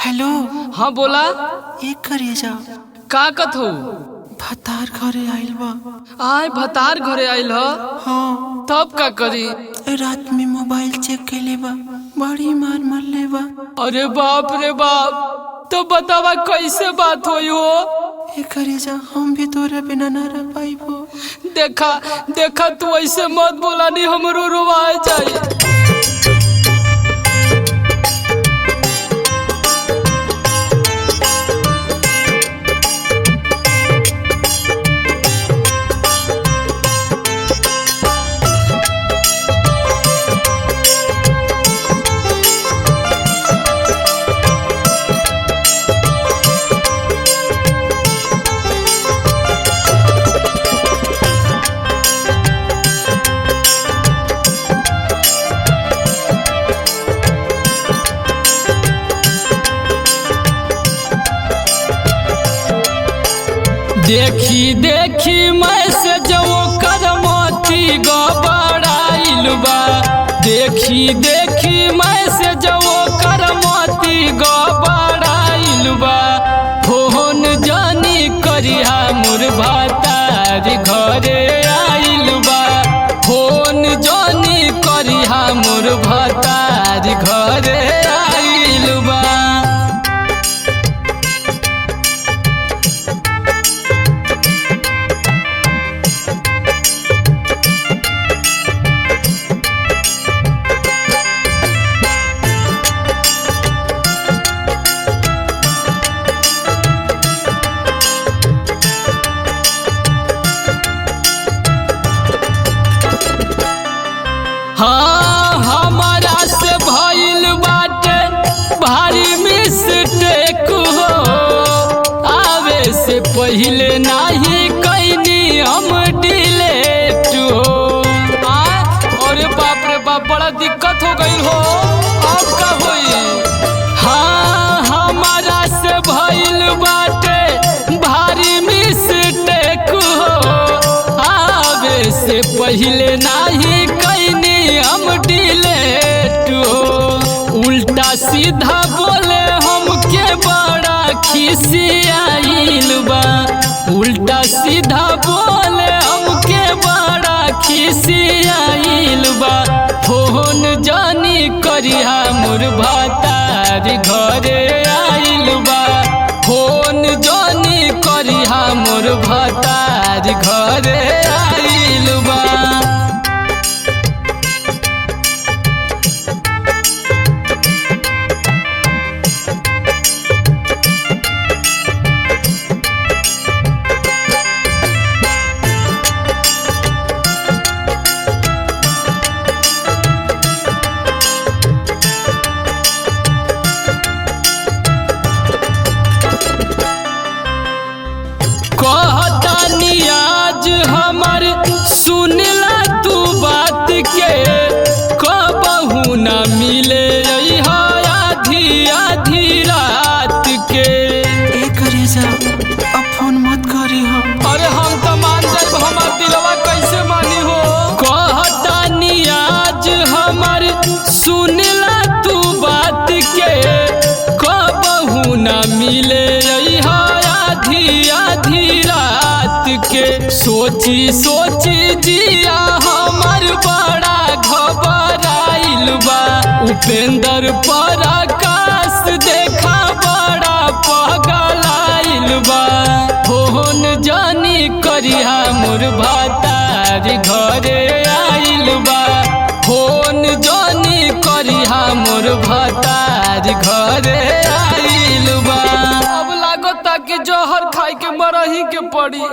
Hello. हाँ बोला। एक करे जा का कथ हो? भतार घरे आइल बा। आय भतार घरे आइल ह? हाँ। तब का करी? रात में मोबाइल चेक कैले बा, बड़ी मार मरले बा। अरे बाप रे बाप, तो बतावा कैसे बात होई हो? एक करे जा हम भी तोरा बिना ना रह पाइबो। देखा देखा तू ऐसे मत बोला, नहीं हमरो रोवाए जाए। देखी देखी मैसेज कर मोती गबड़ाइल बा। देखी देखी मैसेज कर मोती गबड़ाइल बा। फोन जानी करिया मोर भतार घरे आइल बा। फोन जानी करिया मोर भतार घरे आइल बा। हाँ हमारा से भइल बाटे भारी मिस्टेक हो। आवे से पहले नाही कैनी हम डिलीट हो। अरे बाप रे बाप, बड़ा दिक्कत हो गई हो। अब का होई? हाँ हमारा से भइल बाटे भारी मिस्टेक हो। आवे से पहले नाही हम डिलीट हो। उल्टा सीधा बोले हमके बड़ा खिसियाइल बा। उल्टा सीधा बोले हमके बड़ा खिसियाइल बा। फोन जानी करिया मोर भतार घरे आइल बा। फोन जानी करिया मोर भतार घरे आइल बा। कहतानी आज हमर सुनला तू बात के, कबहू न मिले आधी आधी रात के। एक करे जा अब फोन मत करी हो। अरे हम तो मान जाए, हमार दिलवा कैसे मानी हो? कहतानी आज हमर सुनला तू बात के, कबहू न मिले आधी आधी रात के। सोची सोची जिया हमर बड़ा घबराइल बा। उपेंद्र पराकाश देखा बड़ा पगलाइल बा। फोन जानी करिया मोर भतार घरे आइल बा। फोन जानी करिया मोर भतार घरे आइल बा। अब लागता कि जहर खाई के मरही के पड़ी।